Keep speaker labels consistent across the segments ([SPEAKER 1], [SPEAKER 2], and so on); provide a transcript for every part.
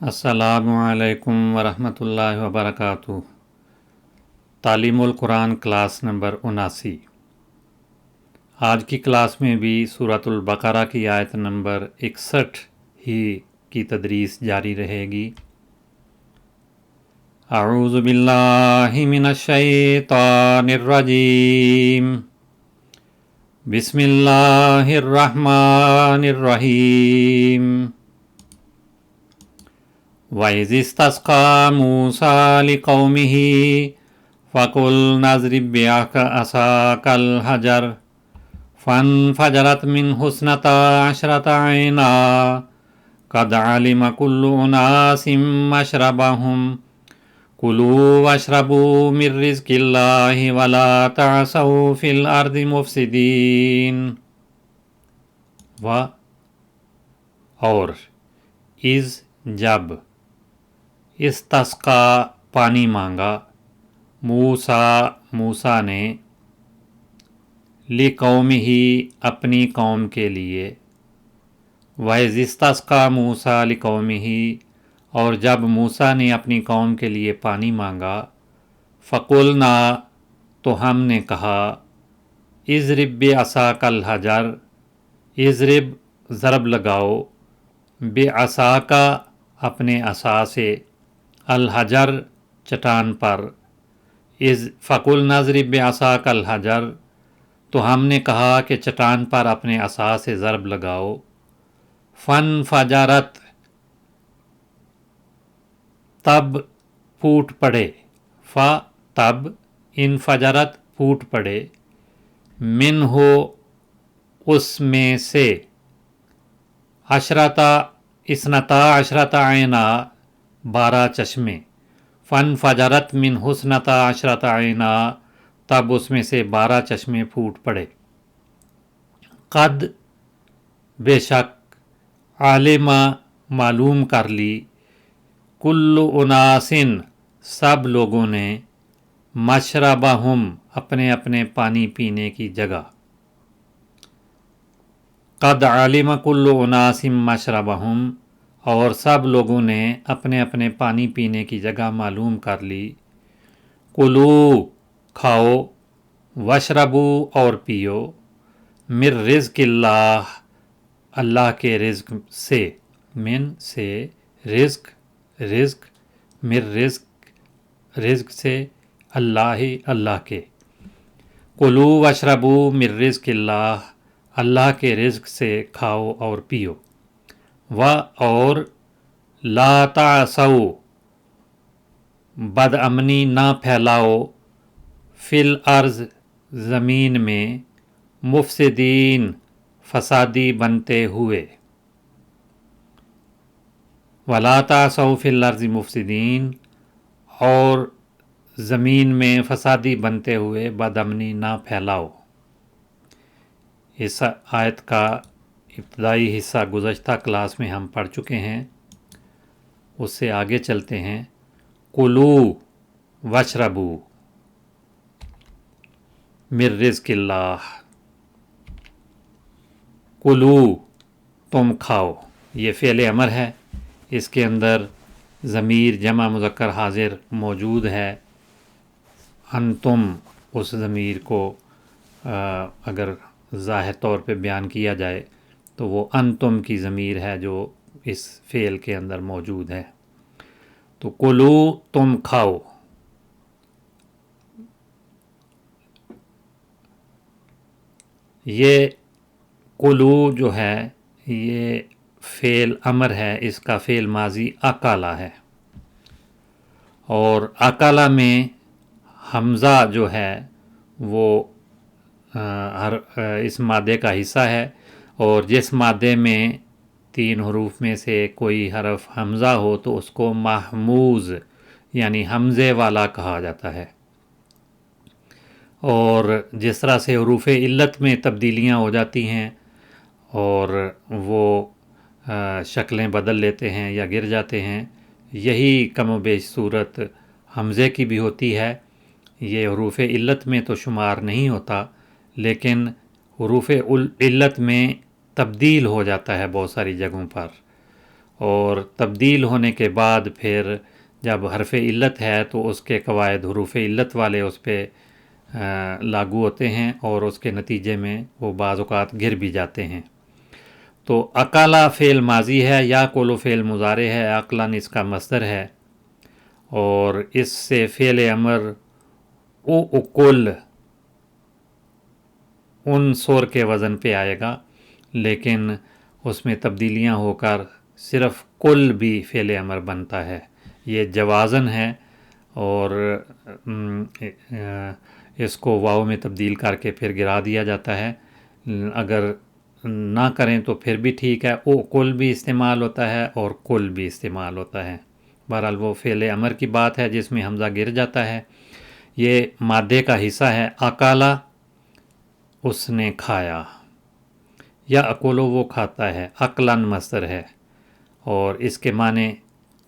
[SPEAKER 1] السلام علیکم ورحمۃ اللہ وبرکاتہ۔ تعلیم القرآن کلاس نمبر 79۔ آج کی کلاس میں بھی سورۃ البقرہ کی آیت نمبر 61 ہی کی تدریس جاری رہے گی۔ اعوذ باللہ من الشیطان الرجیم، بسم اللہ الرحمن الرحیم۔ وَإِذِ اسْتَسْقَىٰ مُوسَىٰ لِقَوْمِهِ فَقُلْنَا اضْرِب بِّعَصَاكَ الْحَجَرَ فَانفَجَرَتْ مِنْهُ اثْنَتَا عَشْرَةَ عَيْنًا قَدْ عَلِمَ كُلُّ أُنَاسٍ مَّشْرَبَهُمْ كُلُوا وَاشْرَبُوا مِن رِّزْقِ اللَّهِ وَلَا تَعْثَوْا فِي الْأَرْضِ مُفْسِدِينَ۔ اور جب استسقا پانی مانگا، موسیٰ نے، لقومہ اپنی قوم کے لیے، وَإِذِ اسْتَسْقَىٰ مُوسَىٰ لِقَوْمِهِ اور جب موسیٰ نے اپنی قوم کے لیے پانی مانگا، فَقُلْنَا تو ہم نے کہا، اضرب بعصاک الحجر، اضرب ضرب لگاؤ، بعصاک اپنے عصا سے، الحجر چٹان پر، فَقُلْنَا اضْرِب بِّعَصَاكَ الْحَجَرَ تو ہم نے کہا کہ چٹان پر اپنے عصا سے ضرب لگاؤ، فَانْفَجَرَتْ تب پھوٹ پڑے، تب انفجرت پھوٹ پڑے، منہ اس میں سے، اثنتا عشرۃ عینا 12 چشمے، فانفجرت منہ اثنتا عشرۃ عینا تب اس میں سے 12 چشمے پھوٹ پڑے، قد بے شک، علم معلوم کر لی، کل اناسن سب لوگوں نے، مشربہم اپنے اپنے پانی پینے کی جگہ، قد علم کل اناس مشربہم اور سب لوگوں نے اپنے اپنے پانی پینے کی جگہ معلوم کر لی، کلو کھاؤ، واشربو اور پیو، من رزق اللہ اللہ کے رزق سے، من سے رزق، من رزق سے، اللہ کے، کلو واشربو من رزق اللہ اللہ کے رزق سے کھاؤ اور پیو، اور لا تعثوا بد امنی نہ پھیلاؤ، فی الارض زمین میں، مفسدین فسادی بنتے ہوئے، ولا تعثوا فی الارض مفسدین اور زمین میں فسادی بنتے ہوئے بد امنی نہ پھیلاؤ۔ اس آیت کا ابتدائی حصہ گزشتہ کلاس میں ہم پڑھ چکے ہیں، اس سے آگے چلتے ہیں۔ کلو واشربو من رزق اللہ، کلو تم کھاؤ، یہ فعل امر ہے، اس کے اندر ضمیر جمع مذکر حاضر موجود ہے، انتم اس ضمیر کو اگر ظاہر طور پہ بیان کیا جائے تو وہ انتم کی ضمیر ہے جو اس فعل کے اندر موجود ہے۔ تو کلو تم کھاؤ، یہ کلو جو ہے یہ فعل امر ہے، اس کا فعل ماضی اکالا ہے، اور اکالا میں حمزہ جو ہے وہ اس مادے کا حصہ ہے، اور جس مادے میں 3 حروف میں سے کوئی حرف حمزہ ہو تو اس کو محموز یعنی حمزے والا کہا جاتا ہے، اور جس طرح سے حروف علت میں تبدیلیاں ہو جاتی ہیں اور وہ شکلیں بدل لیتے ہیں یا گر جاتے ہیں، یہی کم و بیش صورت حمزے کی بھی ہوتی ہے۔ یہ حروف علت میں تو شمار نہیں ہوتا، لیکن حروف علت میں تبدیل ہو جاتا ہے بہت ساری جگہوں پر، اور تبدیل ہونے کے بعد پھر جب حرف علت ہے تو اس کے قواعد حروف علت والے اس پہ لاگو ہوتے ہیں اور اس کے نتیجے میں وہ بعض اوقات گر بھی جاتے ہیں۔ تو اکالا فعل ماضی ہے، یا کولو فعل مضارع ہے، عقلاً اس کا مصدر ہے، اور اس سے فعل امر او اکل ان سور کے وزن پہ آئے گا، لیکن اس میں تبدیلیاں ہو کر صرف کل بھی فعل امر بنتا ہے۔ یہ جوازن ہے، اور اس کو واو میں تبدیل کر کے پھر گرا دیا جاتا ہے۔ اگر نہ کریں تو پھر بھی ٹھیک ہے، او کل بھی استعمال ہوتا ہے اور کل بھی استعمال ہوتا ہے۔ بہرحال وہ فعل امر کی بات ہے جس میں حمزہ گر جاتا ہے۔ یہ مادے کا حصہ ہے۔ اکالا اس نے کھایا، یا اکولو وہ کھاتا ہے، عقلاً مصدر ہے، اور اس کے معنی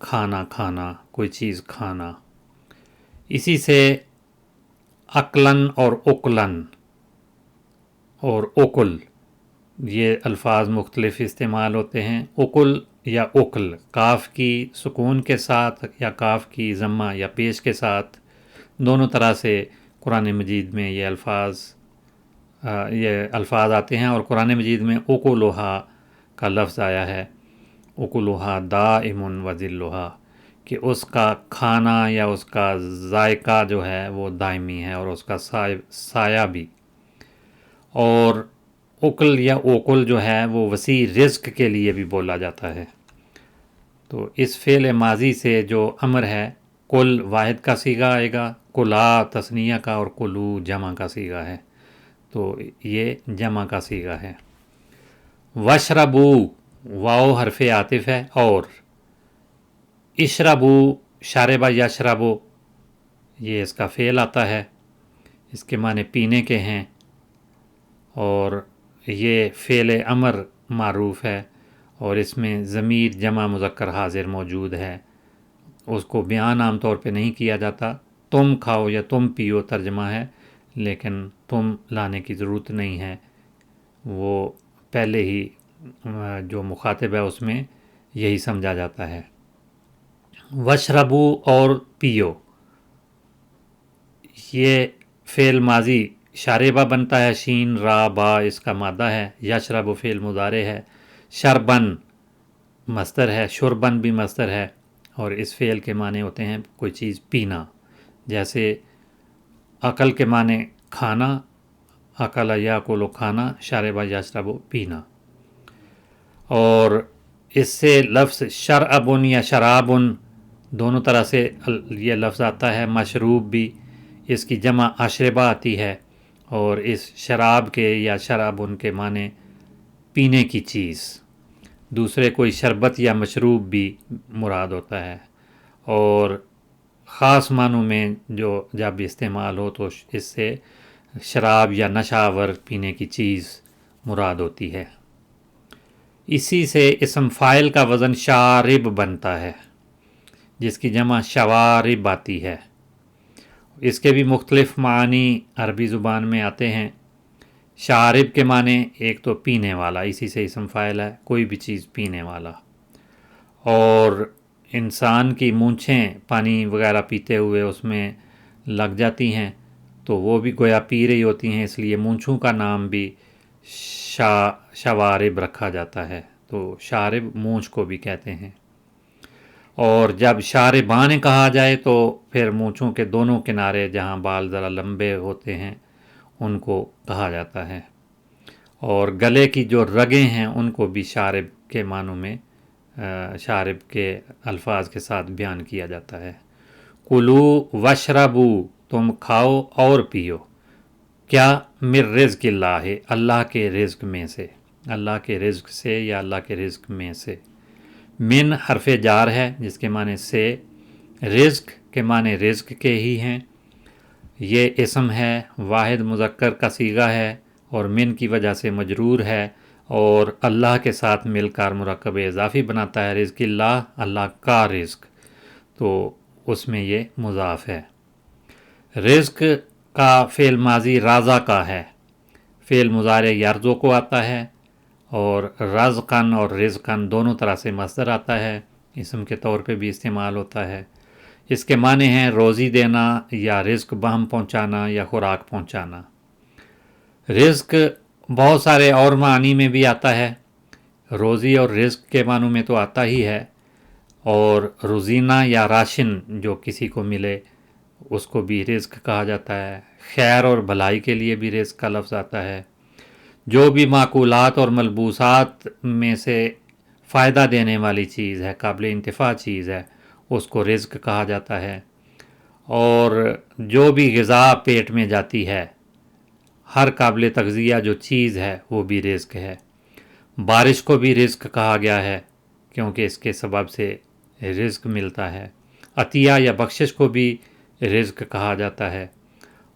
[SPEAKER 1] کھانا کھانا، کوئی چیز کھانا۔ اسی سے عقلاً اور اکلاً اور اکل یہ الفاظ مختلف استعمال ہوتے ہیں۔ اکل یا اکل کاف کی سکون کے ساتھ یا کاف کی ضمہ یا پیش کے ساتھ، دونوں طرح سے قرآن مجید میں یہ الفاظ آتے ہیں، اور قرآن مجید میں اکلوہا کا لفظ آیا ہے، اکلوہا دائم و ذلھا، کہ اس کا کھانا یا اس کا ذائقہ جو ہے وہ دائمی ہے اور اس کا سایہ بھی۔ اور اکل یا اوکل جو ہے وہ وسیع رزق کے لیے بھی بولا جاتا ہے۔ تو اس فعل ماضی سے جو امر ہے، کل واحد کا صیغہ آئے گا، کلا تثنیہ کا، اور کلو جمع کا صیغہ ہے، تو یہ جمع کا صیغہ ہے۔ وشربو واو حرف عاطف ہے، اور اشربو شاربہ یشربو یہ اس کا فعل آتا ہے، اس کے معنی پینے کے ہیں، اور یہ فعل امر معروف ہے، اور اس میں ضمیر جمع مذکر حاضر موجود ہے، اس کو بیان عام طور پہ نہیں کیا جاتا۔ تم کھاؤ یا تم پیو ترجمہ ہے، لیکن تم لانے کی ضرورت نہیں ہے، وہ پہلے ہی جو مخاطب ہے اس میں یہی سمجھا جاتا ہے۔ وشربو اور پیو، یہ فعل ماضی شاربہ بنتا ہے، شین را با اس کا مادہ ہے، یشرب فعل مضارع ہے، شربن مصدر ہے، شربن بھی مصدر ہے، اور اس فعل کے معنی ہوتے ہیں کوئی چیز پینا، جیسے عقل کے معنی کھانا، عقل یاکل کھانا، شاربہ یشرب پینا۔ اور اس سے لفظ شرابن یا شرابن دونوں طرح سے یہ لفظ آتا ہے، مشروب بھی، اس کی جمع اشربہ آتی ہے، اور اس شراب کے یا شرابن کے معنی پینے کی چیز، دوسرے کوئی شربت یا مشروب بھی مراد ہوتا ہے، اور خاص معنوں میں جو جب استعمال ہو تو اس سے شراب یا نشہ آور پینے کی چیز مراد ہوتی ہے۔ اسی سے اسم فاعل کا وزن شارب بنتا ہے، جس کی جمع شوارب آتی ہے۔ اس کے بھی مختلف معنی عربی زبان میں آتے ہیں۔ شارب کے معنی ایک تو پینے والا، اسی سے اسم فاعل ہے، کوئی بھی چیز پینے والا، اور انسان کی مونچھیں پانی وغیرہ پیتے ہوئے اس میں لگ جاتی ہیں تو وہ بھی گویا پی رہی ہوتی ہیں، اس لیے مونچھوں کا نام بھی شوارب رکھا جاتا ہے، تو شارب مونچھ کو بھی کہتے ہیں۔ اور جب شاربان کہا جائے تو پھر مونچھوں کے دونوں کنارے جہاں بال ذرا لمبے ہوتے ہیں ان کو کہا جاتا ہے، اور گلے کی جو رگیں ہیں ان کو بھی شارب کے معنوں میں شارب کے الفاظ کے ساتھ بیان کیا جاتا ہے۔ کلو وشربو تم کھاؤ اور پیو، کیا من رزق اللہ اللہ کے رزق میں سے، اللہ کے رزق سے یا اللہ کے رزق میں سے۔ من حرف جار ہے جس کے معنی سے، رزق کے معنی رزق کے ہی ہیں، یہ اسم ہے، واحد مذکر کا صیغہ ہے، اور من کی وجہ سے مجرور ہے، اور اللہ کے ساتھ مل کر مرکب اضافی بناتا ہے، رزق اللہ، اللہ کا رزق، تو اس میں یہ مضاف ہے۔ رزق کا فعل ماضی رازا کا ہے، فعل مضارع یرزو کو آتا ہے، اور رزقن اور رزقن دونوں طرح سے مصدر آتا ہے، اسم کے طور پہ بھی استعمال ہوتا ہے۔ اس کے معنی ہیں روزی دینا یا رزق بہم پہنچانا یا خوراک پہنچانا۔ رزق بہت سارے اور معنی میں بھی آتا ہے، روزی اور رزق کے معنوں میں تو آتا ہی ہے، اور روزینہ یا راشن جو کسی کو ملے اس کو بھی رزق کہا جاتا ہے۔ خیر اور بھلائی کے لیے بھی رزق کا لفظ آتا ہے۔ جو بھی معقولات اور ملبوسات میں سے فائدہ دینے والی چیز ہے، قابل انتفاع چیز ہے، اس کو رزق کہا جاتا ہے۔ اور جو بھی غذا پیٹ میں جاتی ہے، ہر قابل تغذیہ جو چیز ہے وہ بھی رزق ہے۔ بارش کو بھی رزق کہا گیا ہے کیونکہ اس کے سبب سے رزق ملتا ہے۔ عطیہ یا بخشش کو بھی رزق کہا جاتا ہے،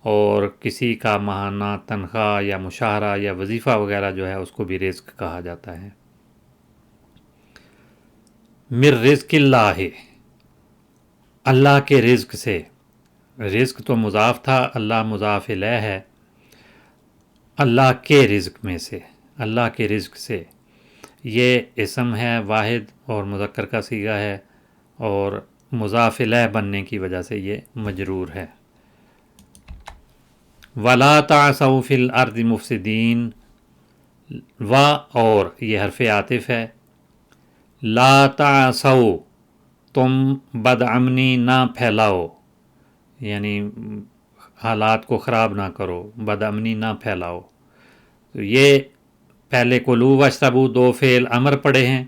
[SPEAKER 1] اور کسی کا ماہانہ تنخواہ یا مشاہرہ یا وظیفہ وغیرہ جو ہے اس کو بھی رزق کہا جاتا ہے۔ من رزق اللہ، اللہ کے رزق سے۔ رزق تو مضاف تھا، اللہ مضاف الیہ ہے۔ اللہ کے رزق میں سے، اللہ کے رزق سے، یہ اسم ہے واحد اور مذکر کا صیغہ ہے، اور مضاف الیہ بننے کی وجہ سے یہ مجرور ہے۔ وَلَا تَعْثَوْا فِي الْأَرْضِ مُفْسِدِينَ، و اور یہ حرف عاطف ہے۔ لا تعثوا، تم بدامنی نہ پھیلاؤ، یعنی حالات کو خراب نہ کرو، بدامنی نہ پھیلاؤ۔ تو یہ پہلے کلو واشربوا دو فعل امر پڑے ہیں،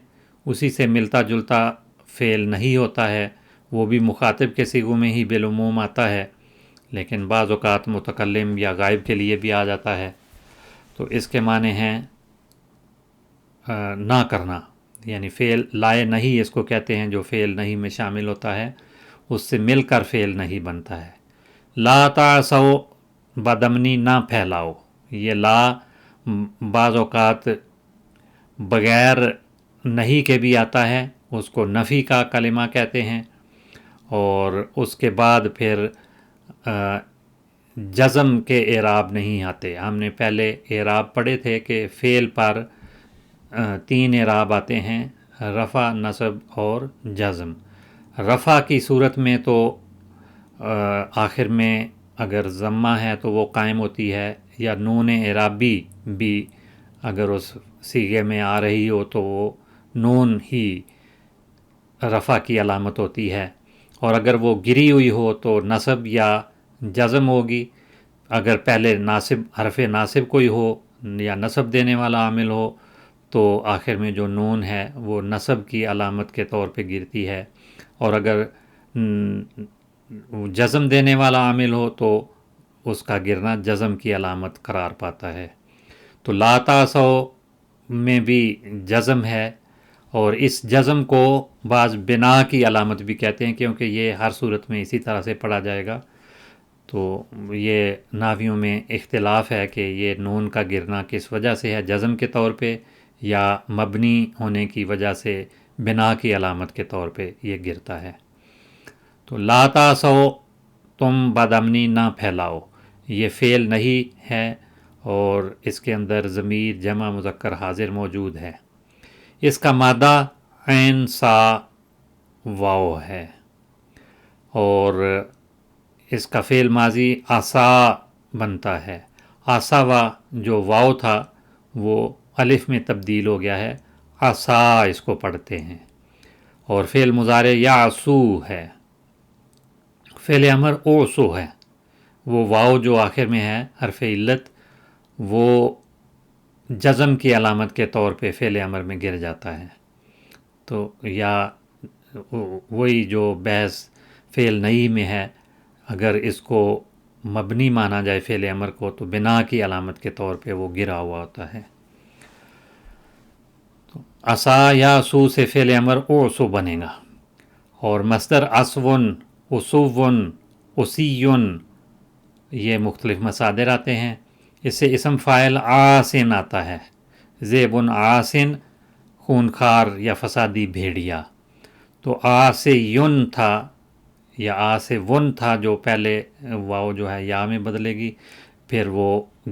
[SPEAKER 1] اسی سے ملتا جلتا فعل نہیں ہوتا ہے، وہ بھی مخاطب کے صیغوں میں ہی بالعموم آتا ہے، لیکن بعض اوقات متکلم یا غائب کے لیے بھی آ جاتا ہے۔ تو اس کے معنی ہیں نہ کرنا، یعنی فعل لائے نہیں اس کو کہتے ہیں، جو فعل نہیں میں شامل ہوتا ہے اس سے مل کر فعل نہیں بنتا ہے۔ لا تعثوا، بدامنی نہ پھیلاؤ، یہ لا بعض اوقات بغیر نہیں کے بھی آتا ہے، اس کو نفی کا کلمہ کہتے ہیں، اور اس کے بعد پھر جزم کے اعراب نہیں آتے۔ ہم نے پہلے اعراب پڑھے تھے کہ فعل پر 3 اعراب آتے ہیں، رفع، نصب اور جزم۔ رفع کی صورت میں تو آخر میں اگر ضمہ ہے تو وہ قائم ہوتی ہے، یا نون اعرابی بھی اگر اس صیغے میں آ رہی ہو تو وہ نون ہی رفع کی علامت ہوتی ہے، اور اگر وہ گری ہوئی ہو تو نصب یا جزم ہوگی۔ اگر پہلے ناصب، حرف ناصب کوئی ہو یا نصب دینے والا عامل ہو تو آخر میں جو نون ہے وہ نصب کی علامت کے طور پہ گرتی ہے، اور اگر جزم دینے والا عامل ہو تو اس کا گرنا جزم کی علامت قرار پاتا ہے۔ تو لا تعثوا میں بھی جزم ہے، اور اس جزم کو بعض بنا کی علامت بھی کہتے ہیں، کیونکہ یہ ہر صورت میں اسی طرح سے پڑھا جائے گا۔ تو یہ نحویوں میں اختلاف ہے کہ یہ نون کا گرنا کس وجہ سے ہے، جزم کے طور پہ یا مبنی ہونے کی وجہ سے بنا کی علامت کے طور پہ یہ گرتا ہے۔ تو لا تعثوا، تم بدامنی نہ پھیلاؤ، یہ فعل نہیں ہے، اور اس کے اندر ضمیر جمع مذکر حاضر موجود ہے۔ اس کا مادہ عین سا واو ہے، اور اس کا فعل ماضی آسا بنتا ہے۔ آساوا جو واو تھا وہ الف میں تبدیل ہو گیا ہے، آسا اس کو پڑھتے ہیں۔ اور فعل مضارع یعسو ہے، فعل امر اوسو ہے، وہ واو جو آخر میں ہے حرف علت وہ جزم کی علامت کے طور پہ فعل امر میں گر جاتا ہے۔ تو یا وہی جو بحث فعل نہیں میں ہے، اگر اس کو مبنی مانا جائے فعل امر کو تو بنا کی علامت کے طور پہ وہ گرا ہوا ہوتا ہے۔ عصا یا سو سے فعل امر اوسو بنے گا، اور مصدر اسون، اسوون، اسیون، یہ مختلف مصادر آتے ہیں۔ اس سے اسم فاعل آسن آتا ہے، زیبن آسن، خونخوار یا فسادی بھیڑیا۔ تو آسیون تھا یا آسون تھا، جو پہلے واو جو ہے یا میں بدلے گی، پھر وہ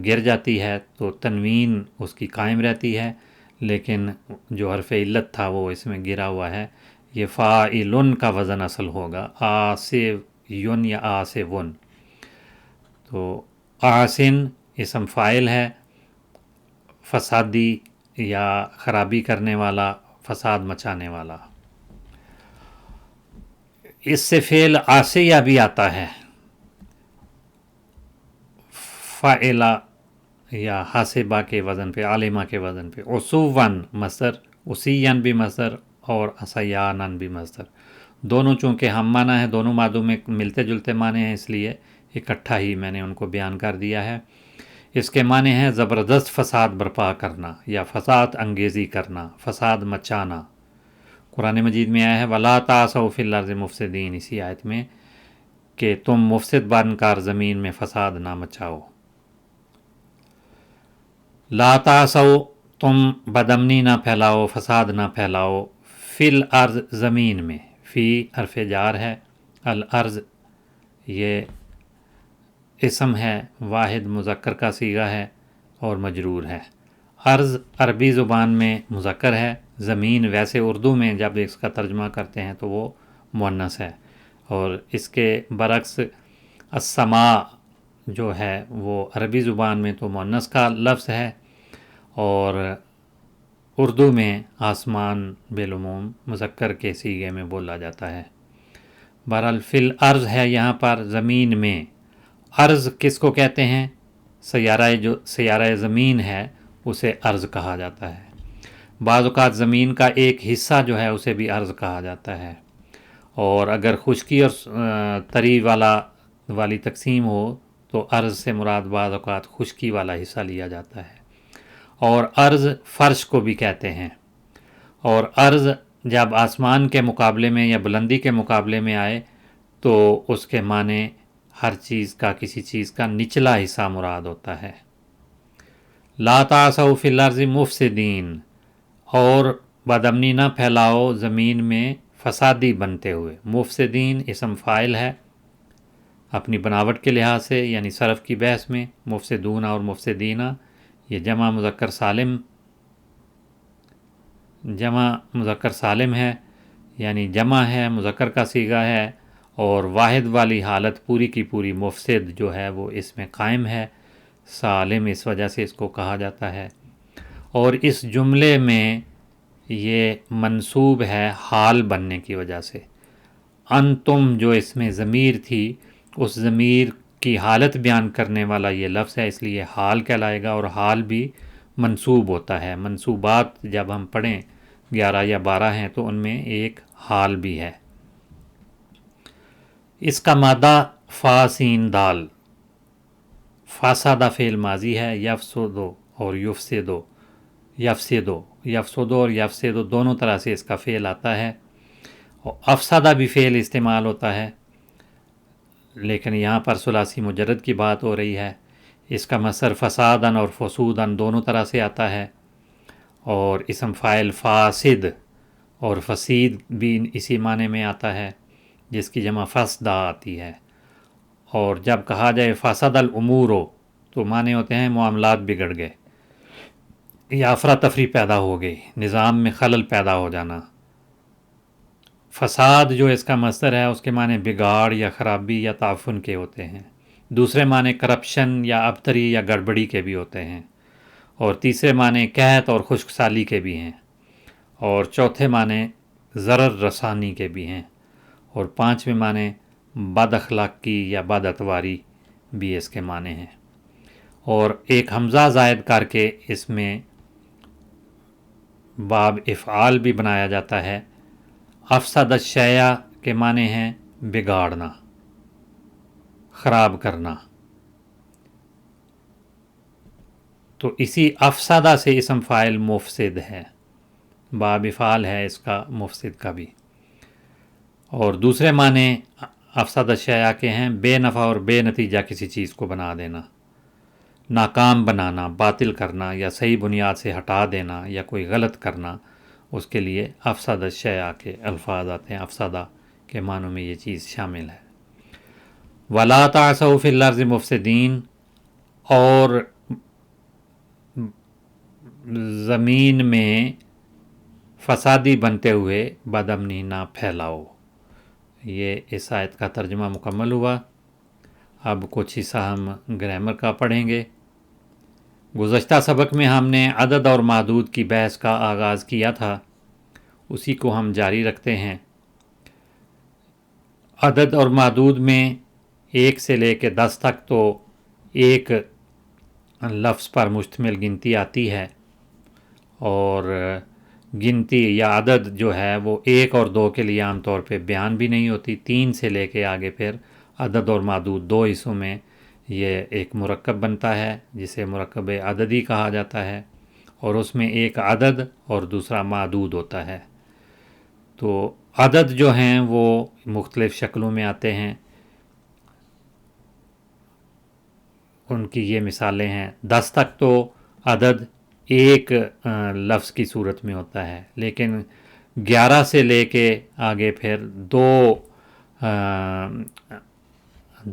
[SPEAKER 1] گر جاتی ہے تو تنوین اس کی قائم رہتی ہے، لیکن جو حرف علت تھا وہ اس میں گرا ہوا ہے. یہ فاعلن کا وزن اصل ہوگا، آسیون یا آسیون. تو آسن اسم فاعل ہے، فسادی یا خرابی کرنے والا، فساد مچانے والا. اس سے فعل آسیہ بھی آتا ہے، فاعلہ یا حاسبہ کے وزن پہ، عالمہ کے وزن پہ. عصوًا مصدر، اسیًا بھی مصدر اور اسیانً بھی مصدر. دونوں چونکہ ہم معنی ہیں، دونوں مادوں میں ملتے جلتے معنی ہیں، اس لیے اکٹھا ہی میں نے ان کو بیان کر دیا ہے. اس کے معنی ہیں زبردست فساد برپا کرنا یا فساد انگیزی کرنا، فساد مچانا. قرآن مجید میں آیا ہے وَلَا تَعْثَوْا فِي الْأَرْضِ مُفْسِدِينَ، اسی آیت میں، کہ تم مفسد بن کر زمین میں فساد نہ مچاؤ. لا تعثوا، تم بدامنی نہ پھیلاؤ، فساد نہ پھیلاؤ، فی الارض زمین میں. فی حرف جار ہے، الارض یہ اسم ہے، واحد مذکر کا صیغہ ہے اور مجرور ہے. ارض عربی زبان میں مذکر ہے، زمین ویسے اردو میں جب اس کا ترجمہ کرتے ہیں تو وہ مؤنث ہے. اور اس کے برعکس السماء جو ہے وہ عربی زبان میں تو مؤنث کا لفظ ہے، اور اردو میں آسمان بالعموم مذکر کے صیغے میں بولا جاتا ہے. بہرحال فی الارض ہے یہاں پر زمین میں. ارض کس کو کہتے ہیں؟ سیارہ زمین ہے اسے ارض کہا جاتا ہے. بعض اوقات زمین کا ایک حصہ جو ہے اسے بھی ارض کہا جاتا ہے. اور اگر خشکی اور تری والی تقسیم ہو تو ارض سے مراد بعض اوقات خشکی والا حصہ لیا جاتا ہے. اور ارض فرش کو بھی کہتے ہیں. اور ارض جب آسمان کے مقابلے میں یا بلندی کے مقابلے میں آئے تو اس کے معنی ہر چیز کا، کسی چیز کا نچلا حصہ مراد ہوتا ہے. لا تعثوا فی الارض مفسدین، اور بدامنی نہ پھیلاؤ زمین میں فسادی بنتے ہوئے. مفسدین اسم فاعل ہے اپنی بناوٹ کے لحاظ سے، یعنی صرف کی بحث میں مفسدون اور مفسدین یہ جمع مذکر سالم ہے، یعنی جمع ہے، مذکر کا صیغہ ہے، اور واحد والی حالت پوری کی پوری مفسد جو ہے وہ اس میں قائم ہے. سالم اس وجہ سے اس کو کہا جاتا ہے. اور اس جملے میں یہ منصوب ہے حال بننے کی وجہ سے. انتم جو اس میں ضمیر تھی، اس ضمیر کی حالت بیان کرنے والا یہ لفظ ہے، اس لیے حال کہلائے گا. اور حال بھی منصوب ہوتا ہے. منصوبات جب ہم پڑھیں 11 یا 12 ہیں تو ان میں ایک حال بھی ہے. اس کا مادہ فا سین دال. فاسادہ فعل ماضی ہے، یفسدو اور یفسدو. یفسدو اور یفسدو دونوں طرح سے اس کا فعل آتا ہے. اور افسادہ بھی فعل استعمال ہوتا ہے، لیکن یہاں پر ثلاثی مجرد کی بات ہو رہی ہے. اس کا مصدر فسادن اور فسودن دونوں طرح سے آتا ہے. اور اسم فاعل فاسد اور فسید بھی اسی معنی میں آتا ہے، جس کی جمع فسدہ آتی ہے. اور جب کہا جائے فسد الامور تو معنی ہوتے ہیں معاملات بگڑ گئے یا افراتفری پیدا ہو گئی، نظام میں خلل پیدا ہو جانا. فساد جو اس کا مصدر ہے اس کے معنی بگاڑ یا خرابی یا تعفن کے ہوتے ہیں. دوسرے معنی کرپشن یا ابتری یا گڑبڑی کے بھی ہوتے ہیں. اور تیسرے معنی قحط اور خشک سالی کے بھی ہیں. اور چوتھے معنی ضرر رسانی کے بھی ہیں. اور پانچویں معنی بد اخلاقی یا بد اتواری بھی اس کے معنی ہیں. اور ایک حمزہ زائد کر کے اس میں باب افعال بھی بنایا جاتا ہے. افسد الشیء کے معنی ہیں بگاڑنا، خراب کرنا. تو اسی افسدہ سے اسم فاعل مفسد ہے، باب افعال ہے اس کا مفسد کا بھی. اور دوسرے معنی افسد الشیء کے ہیں بے نفع اور بے نتیجہ کسی چیز کو بنا دینا، ناکام بنانا، باطل کرنا یا صحیح بنیاد سے ہٹا دینا یا کوئی غلط کرنا. اس کے لیے افسد الشیء کے الفاظ آتے ہیں. افسدہ کے معنوں میں یہ چیز شامل ہے. وَلَا تَعْثَوْا فِي الْأَرْضِ مُفْسِدِينَ، اور زمین میں فسادی بنتے ہوئے بدامنی نہ پھیلاؤ۔ یہ اس آیت کا ترجمہ مکمل ہوا۔ اب کچھ حصہ ہم گرامر کا پڑھیں گے۔ گزشتہ سبق میں ہم نے عدد اور معدود کی بحث کا آغاز کیا تھا، اسی کو ہم جاری رکھتے ہیں۔ عدد اور معدود میں 1 سے لے کے 10 تک تو ایک لفظ پر مشتمل گنتی آتی ہے، اور گنتی یا عدد جو ہے وہ 1 اور 2 کے لیے عام طور پہ بیان بھی نہیں ہوتی۔ 3 سے لے کے آگے پھر عدد اور معدود 2 حصوں میں یہ ایک مرکب بنتا ہے، جسے مرکب عددی کہا جاتا ہے، اور اس میں ایک عدد اور دوسرا معدود ہوتا ہے۔ تو عدد جو ہیں وہ مختلف شکلوں میں آتے ہیں۔ ان کی یہ مثالیں ہیں۔ 10 تک تو عدد ایک لفظ کی صورت میں ہوتا ہے، لیکن 11 سے لے کے آگے پھر 2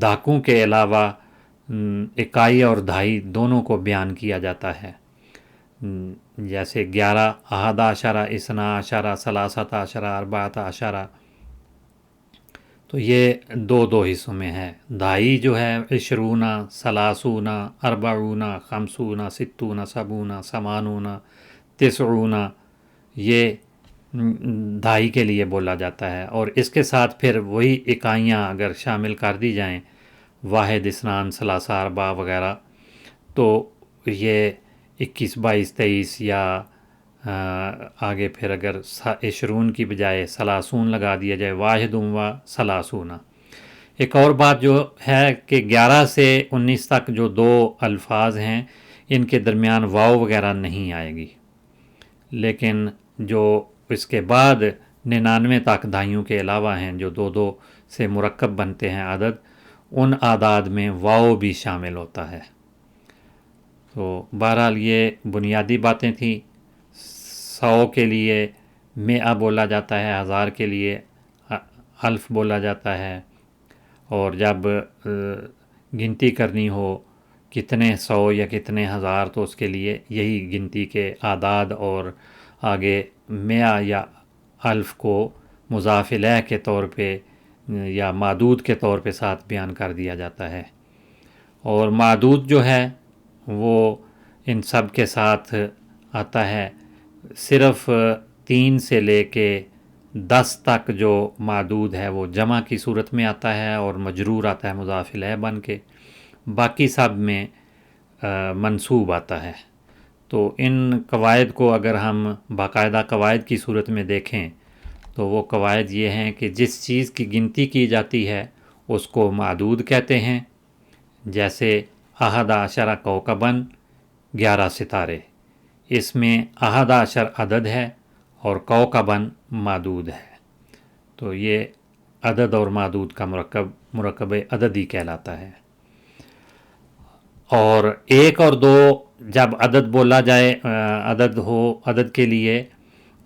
[SPEAKER 1] دھاکوں کے علاوہ اکائی اور دہائی دونوں کو بیان کیا جاتا ہے۔ جیسے 11 احد عشرہ، اثنا عشرہ، ثلاثۃ عشرہ، اربعۃ عشرہ، تو یہ 2 حصوں میں ہے۔ دہائی جو ہے 20، 30، 40، 50، 60، 70، 80، 90، یہ دہائی کے لیے بولا جاتا ہے، اور اس کے ساتھ پھر وہی اکائیاں اگر شامل کر دی جائیں، واحد، اثنان، ثلاثہ، اربعہ وغیرہ، تو یہ 21، 22، 23 یا آگے پھر اگر 20 کی بجائے 30 لگا دیا جائے، واحد و 30۔ ایک اور بات جو ہے کہ 11 سے 19 تک جو 2 الفاظ ہیں، ان کے درمیان واو وغیرہ نہیں آئے گی، لیکن جو اس کے بعد 99 تک دہائیوں کے علاوہ ہیں، جو 2 سے مرکب بنتے ہیں عدد، ان اعداد میں واو بھی شامل ہوتا ہے۔ تو بہرحال یہ بنیادی باتیں تھیں۔ 100 کے لیے 100 بولا جاتا ہے، 1000 کے لیے الف بولا جاتا ہے، اور جب گنتی کرنی ہو کتنے 100 یا کتنے 1000 تو اس کے لیے یہی گنتی کے اعداد، اور آگے 100 یا الف کو مضاف الیہ کے طور پہ یا معدود کے طور پہ ساتھ بیان کر دیا جاتا ہے۔ اور معدود جو ہے وہ ان سب کے ساتھ آتا ہے۔ صرف 3 سے لے کے 10 تک جو معدود ہے وہ جمع کی صورت میں آتا ہے اور مجرور آتا ہے مضاف الیہ بن کے، باقی سب میں منصوب آتا ہے۔ تو ان قواعد کو اگر ہم باقاعدہ قواعد کی صورت میں دیکھیں تو وہ قواعد یہ ہیں کہ جس چیز کی گنتی کی جاتی ہے اس کو معدود کہتے ہیں، جیسے احد عشرہ کوکباً، 11 ستارے، اس میں احد عشر عدد ہے اور کوکباً معدود ہے، تو یہ عدد اور معدود کا مرکب عددی کہلاتا ہے۔ اور 1 اور 2 جب عدد بولا جائے، عدد کے لیے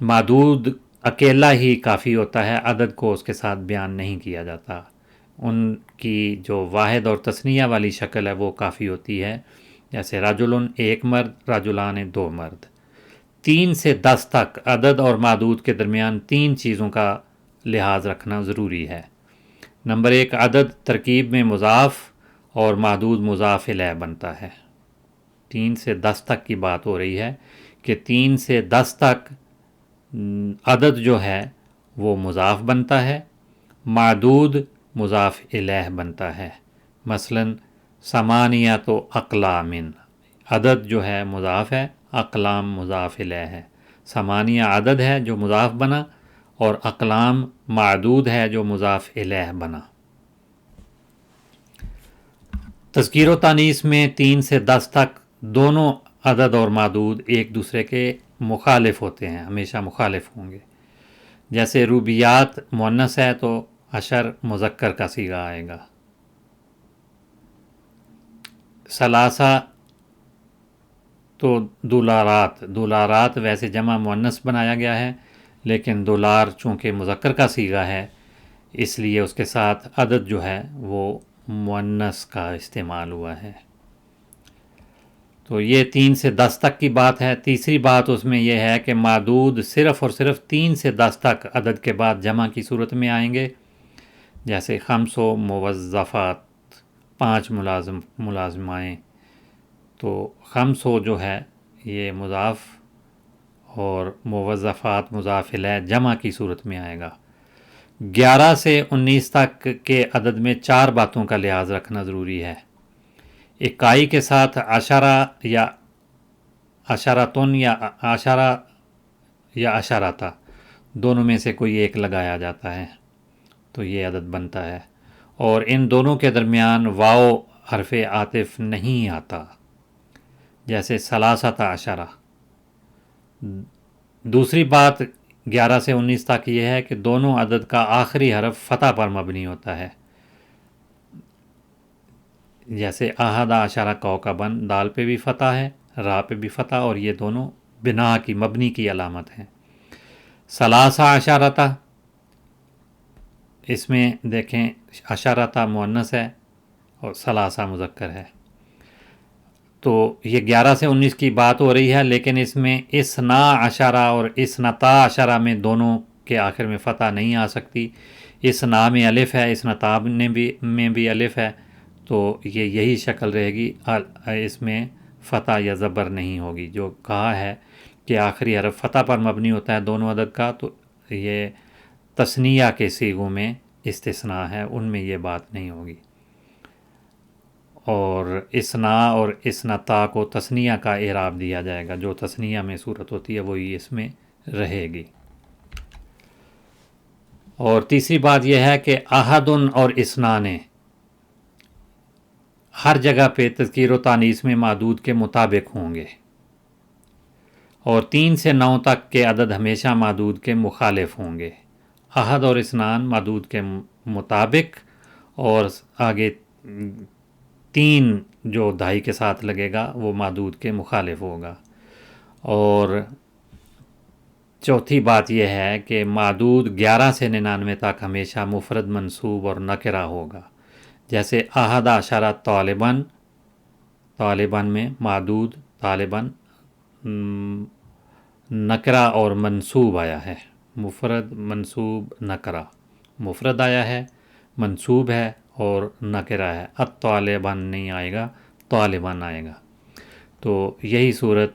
[SPEAKER 1] معدود اکیلا ہی کافی ہوتا ہے، عدد کو اس کے ساتھ بیان نہیں کیا جاتا۔ ان کی جو واحد اور تثنیہ والی شکل ہے وہ کافی ہوتی ہے، جیسے رجل 1 مرد، رجلان 2 مرد۔ 3 سے 10 تک عدد اور معدود کے درمیان 3 چیزوں کا لحاظ رکھنا ضروری ہے۔ نمبر 1، عدد ترکیب میں مضاف اور معدود مضاف الیہ بنتا ہے۔ 3 سے 10 تک کی بات ہو رہی ہے کہ 3 سے 10 تک عدد جو ہے وہ مضاف بنتا ہے، معدود مضاف الیہ بنتا ہے۔ مثلا ثمانیۃ اقلام، عدد جو ہے مضاف ہے، اقلام مضاف الیہ ہے۔ ثمانیہ عدد ہے جو مضاف بنا، اور اقلام معدود ہے جو مضاف الیہ بنا۔ تذکیر و تانیث میں 3 سے 10 تک دونوں عدد اور معدود ایک دوسرے کے مخالف ہوتے ہیں، ہمیشہ مخالف ہوں گے۔ جیسے روبیات مؤنث ہے تو عشر مذکر کا صیغہ آئے گا۔ ثلاثہ تو دولارات ویسے جمع مؤنث بنایا گیا ہے، لیکن دولار چونکہ مذکر کا صیغہ ہے اس لیے اس کے ساتھ عدد جو ہے وہ مؤنث کا استعمال ہوا ہے۔ تو یہ 3 سے 10 تک کی بات ہے۔ تیسری بات اس میں یہ ہے کہ معدود صرف اور صرف 3 سے 10 تک عدد کے بعد جمع کی صورت میں آئیں گے، جیسے 500 موظفات، 5 ملازمائیں، تو 500 جو ہے یہ مضاف اور موظفات مضاف الیہ جمع کی صورت میں آئے گا۔ 11 سے 19 تک کے عدد میں 4 باتوں کا لحاظ رکھنا ضروری ہے۔ اکائی کے ساتھ عشرہ یا عشرتن یا عشرہ یا عشرتا دونوں میں سے کوئی ایک لگایا جاتا ہے تو یہ عدد بنتا ہے، اور ان دونوں کے درمیان واو حرف عاطف نہیں آتا، جیسے ثلاثۃ عشرہ۔ دوسری بات 11 سے 19 تک یہ ہے کہ دونوں عدد کا آخری حرف فتح پر مبنی ہوتا ہے، جیسے احد عشرہ کوکبن، دال پہ بھی فتح ہے، را پہ بھی فتح، اور یہ دونوں بنا کی مبنی کی علامت ہیں۔ ثلاثہ عشرتا، اس میں دیکھیں عشرتا مؤنث ہے اور ثلاثہ مذکر ہے، تو یہ 11 سے 19 کی بات ہو رہی ہے، لیکن اس میں اثنا عشرہ اور اثنتا عشرہ میں دونوں کے آخر میں فتح نہیں آ سکتی۔ اثنا میں الف ہے، اثنتا میں بھی الف ہے، تو یہ یہی شکل رہے گی، اس میں فتح یا زبر نہیں ہوگی۔ جو کہا ہے کہ آخری حرف فتح پر مبنی ہوتا ہے دونوں عدد کا، تو یہ تثنیہ کے صیغوں میں استثناء ہے، ان میں یہ بات نہیں ہوگی، اور اثنا اور اثنتا کو تثنیہ کا اعراب دیا جائے گا، جو تثنیہ میں صورت ہوتی ہے وہی اس میں رہے گی۔ اور تیسری بات یہ ہے کہ احدن اور اثنان ہر جگہ پہ تذکیر و تانیث میں معدود کے مطابق ہوں گے، اور 3 سے 9 تک کے عدد ہمیشہ معدود کے مخالف ہوں گے۔ احد اور اثنان معدود کے مطابق، اور آگے 3 جو دہائی کے ساتھ لگے گا وہ معدود کے مخالف ہوگا۔ اور چوتھی بات یہ ہے کہ معدود 11 سے 99 تک ہمیشہ مفرد منصوب اور نکرہ ہوگا، جیسے احد عشرہ طالباً، طالباً میں معدود طالباً نکرہ اور منصوب آیا ہے، مفرد منصوب نکرہ، مفرد آیا ہے، منصوب ہے اور نکرہ ہے۔ الطالبان نہیں آئے گا، طالبان آئے گا۔ تو یہی صورت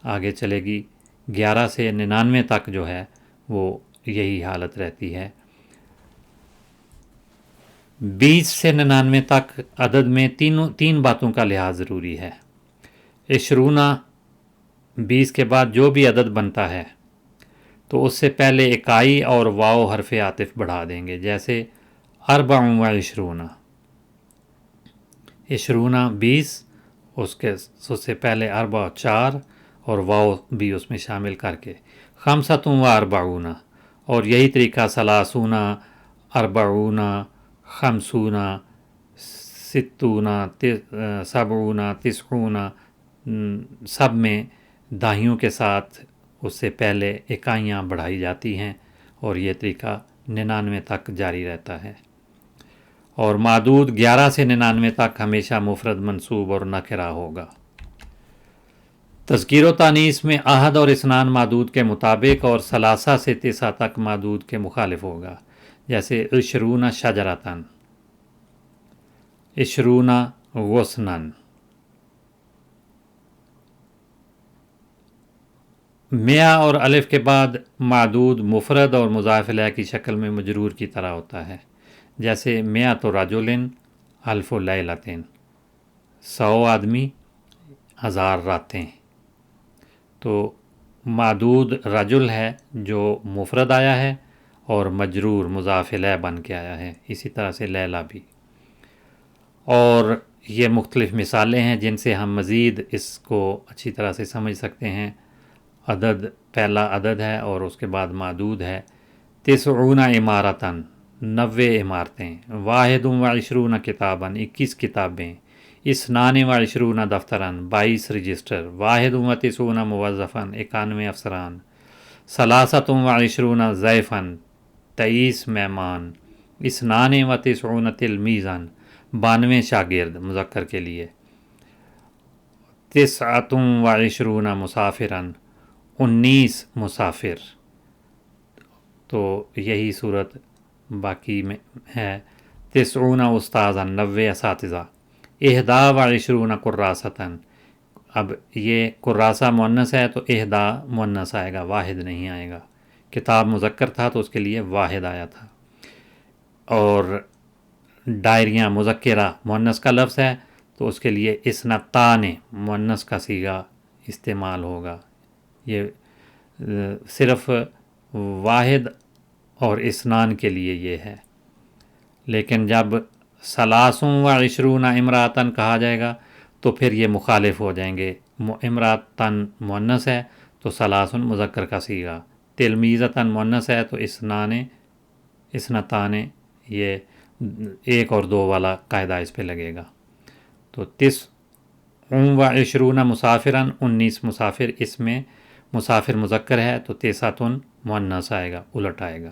[SPEAKER 1] آگے چلے گی، 11 سے 99 تک جو ہے وہ یہی حالت رہتی ہے۔ 20 سے 99 تک عدد میں 3 باتوں کا لحاظ ضروری ہے۔ عشرونہ، 20 کے بعد جو بھی عدد بنتا ہے تو اس سے پہلے اکائی اور واو حرف عاطف بڑھا دیں گے، جیسے اربع و عشرونہ، عشرونہ 20، اس سے پہلے اربع 4 اور واو بھی اس میں شامل کر کے، خمسۃ و اربعون، اور یہی طریقہ ثلاثون، اربعون، خمسون، ستون، سبعون، تسعون، سب میں داہیوں کے ساتھ اس سے پہلے اکائیاں بڑھائی جاتی ہیں، اور یہ طریقہ 99 تک جاری رہتا ہے۔ اور معدود 11 سے 99 تک ہمیشہ مفرد منصوب اور نکرہ ہوگا۔ تذکیر و تانیث میں احد اور اثنان معدود کے مطابق، اور ثلاثہ سے 9 تک معدود کے مخالف ہوگا، جیسے عشرون شجرتاً، عشرون غصناً۔ میاں اور الف کے بعد معدود مفرد اور مضاف الیہ کی شکل میں مجرور کی طرح ہوتا ہے، جیسے میات رجل، الف لیلتین، 100 آدمی، 1000 راتیں۔ تو معدود رجل ہے جو مفرد آیا ہے اور مجرور مضاف الیہ بن کے آیا ہے، اسی طرح سے لیلہ بھی۔ اور یہ مختلف مثالیں ہیں جن سے ہم مزید اس کو اچھی طرح سے سمجھ سکتے ہیں۔ عدد پہلا عدد ہے اور اس کے بعد معدود ہے، 90 عمارتاً، 90 عمارتیں، 21 کتاباً، 21 کتابیں، 22 دفتراً، 22 رجسٹر، 91 موظفاً، 91 افسران، 23 ضیفاً، 23 مہمان، 92 تلمیذاً، 92 شاگرد مذکر کے لیے، تسعۃ و عشرون مسافرن، 19 مسافر. تو یہی صورت باقی میں ہے. تسعون استاذن، 90 اساتذہ. احدا و عشرون کراستن، اب یہ کراسہ مؤنث ہے تو احدا مؤنث آئے گا، واحد نہیں آئے گا. کتاب مذکر تھا تو اس کے لیے واحد آیا تھا. اور ڈائریاں مذکرہ مؤنث کا لفظ ہے تو اس کے لیے اثنتان مؤنث کا صیغہ استعمال ہوگا. یہ صرف واحد اور اثنان کے لیے یہ ہے. لیکن جب ثلاث و عشرون امراتن کہا جائے گا تو پھر یہ مخالف ہو جائیں گے. امراتن مؤنث ہے تو ثلاث مذکر کا صیغہ، تلمیذتن مؤنث ہے تو اثنتان یہ ایک اور دو والا قاعدہ اس پہ لگے گا. تو و عشرون مسافرن، 19 مسافر. اس میں مسافر مذکر ہے تو تسعۃ مؤنث آئے گا، الٹ آئے گا.